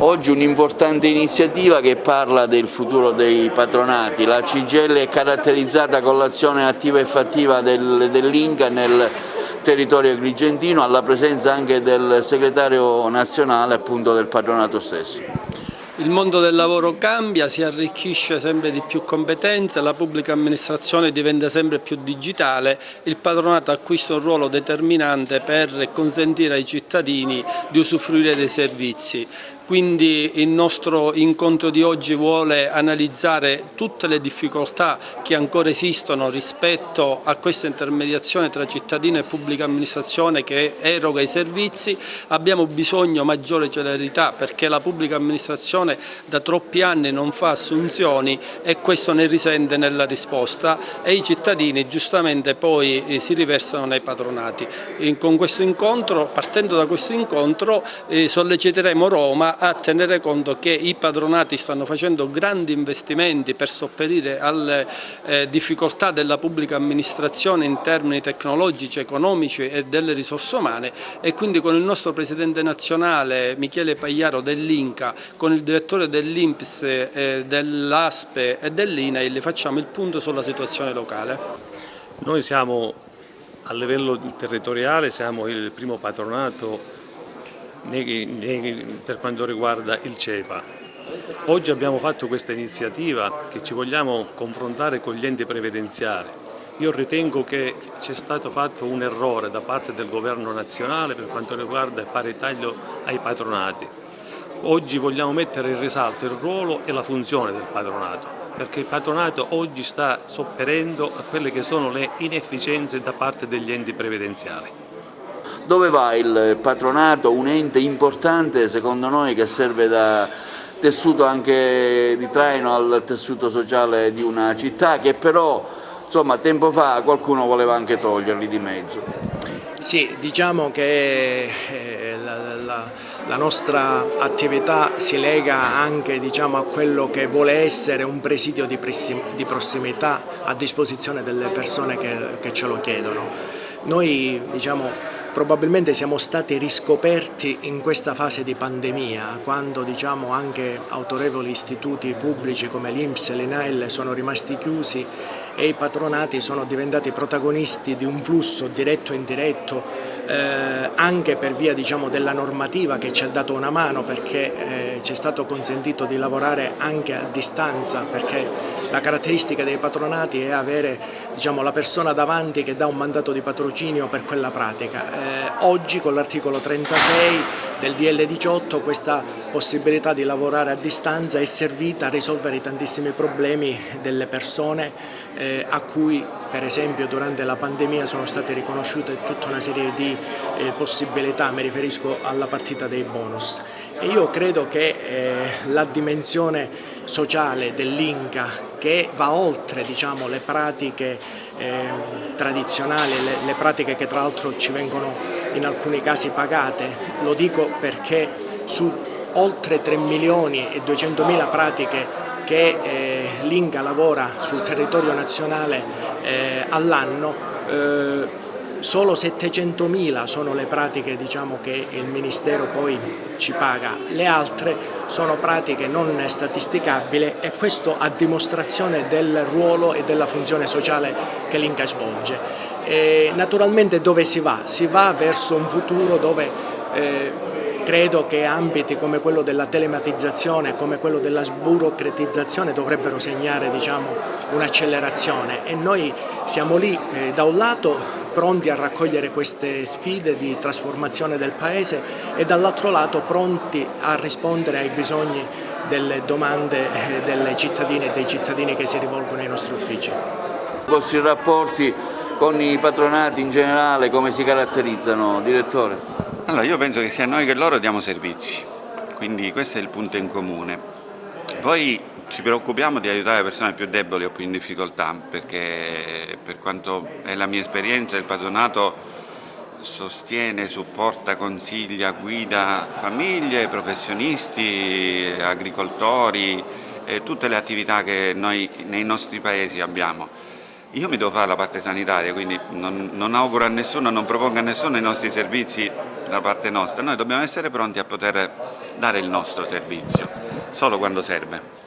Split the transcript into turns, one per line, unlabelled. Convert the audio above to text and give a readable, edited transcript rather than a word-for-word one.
oggi un'importante iniziativa che parla del futuro dei patronati. La CGIL è caratterizzata con l'azione attiva e fattiva dell'Inca nel territorio agrigentino, alla presenza anche del segretario nazionale appunto del patronato stesso.
Il mondo del lavoro cambia, si arricchisce sempre di più competenze, la pubblica amministrazione diventa sempre più digitale, il patronato acquista un ruolo determinante per consentire ai cittadini di usufruire dei servizi. Quindi il nostro incontro di oggi vuole analizzare tutte le difficoltà che ancora esistono rispetto a questa intermediazione tra cittadino e pubblica amministrazione che eroga i servizi. Abbiamo bisogno di maggiore celerità perché la pubblica amministrazione da troppi anni non fa assunzioni e questo ne risente nella risposta e i cittadini giustamente poi si riversano nei patronati. Con questo incontro, partendo da questo incontro, solleciteremo Roma a tenere conto che i patronati stanno facendo grandi investimenti per sopperire alle difficoltà della pubblica amministrazione in termini tecnologici, economici e delle risorse umane e quindi con il nostro Presidente nazionale Michele Pagliaro dell'Inca, con il direttore dell'INPS, dell'ASPE e dell'INAIL facciamo il punto sulla situazione locale.
Noi siamo a livello territoriale, siamo il primo patronato per quanto riguarda il CEPA. Oggi abbiamo fatto questa iniziativa che ci vogliamo confrontare con gli enti previdenziali. Io ritengo che c'è stato fatto un errore da parte del governo nazionale per quanto riguarda fare il taglio ai patronati. Oggi vogliamo mettere in risalto il ruolo e la funzione del patronato, perché il patronato oggi sta sopperendo a quelle che sono le inefficienze da parte degli enti previdenziali.
Dove va il patronato? Un ente importante secondo noi che serve da tessuto anche di traino al tessuto sociale di una città che però insomma tempo fa qualcuno voleva anche toglierli di mezzo.
Sì, diciamo che la nostra attività si lega anche a quello che vuole essere un presidio di prossimità a disposizione delle persone che ce lo chiedono. Noi probabilmente siamo stati riscoperti in questa fase di pandemia, quando anche autorevoli istituti pubblici come l'INPS e l'INAIL sono rimasti chiusi e i patronati sono diventati protagonisti di un flusso diretto e indiretto, anche per via della normativa che ci ha dato una mano, perché ci è stato consentito di lavorare anche a distanza, perché la caratteristica dei patronati è avere la persona davanti che dà un mandato di patrocinio per quella pratica. Oggi con l'articolo 36 del DL 18 questa possibilità di lavorare a distanza è servita a risolvere i tantissimi problemi delle persone a cui per esempio durante la pandemia sono state riconosciute tutta una serie di possibilità, mi riferisco alla partita dei bonus. E io credo che la dimensione sociale dell'Inca, che va oltre le pratiche tradizionali, le pratiche che tra l'altro ci vengono in alcuni casi pagate, lo dico perché su oltre 3.200.000 pratiche che l'Inca lavora sul territorio nazionale all'anno, solo 700.000 sono le pratiche che il Ministero poi ci paga, le altre sono pratiche non statisticabili e questo a dimostrazione del ruolo e della funzione sociale che l'Inca svolge. Naturalmente dove si va? Si va verso un futuro dove credo che ambiti come quello della telematizzazione, come quello della sburocratizzazione dovrebbero segnare un'accelerazione e noi siamo lì da un lato pronti a raccogliere queste sfide di trasformazione del Paese e dall'altro lato pronti a rispondere ai bisogni delle domande delle cittadine e dei cittadini che si rivolgono ai nostri uffici.
I vostri rapporti con i patronati in generale come si caratterizzano, direttore?
Allora, io penso che sia noi che loro diamo servizi, quindi questo è il punto in comune. Poi ci preoccupiamo di aiutare le persone più deboli o più in difficoltà, perché per quanto è la mia esperienza il patronato sostiene, supporta, consiglia, guida famiglie, professionisti, agricoltori, tutte le attività che noi nei nostri paesi abbiamo. Io mi devo fare la parte sanitaria, quindi non auguro a nessuno, non propongo a nessuno i nostri servizi da parte nostra. Noi dobbiamo essere pronti a poter dare il nostro servizio, solo quando serve.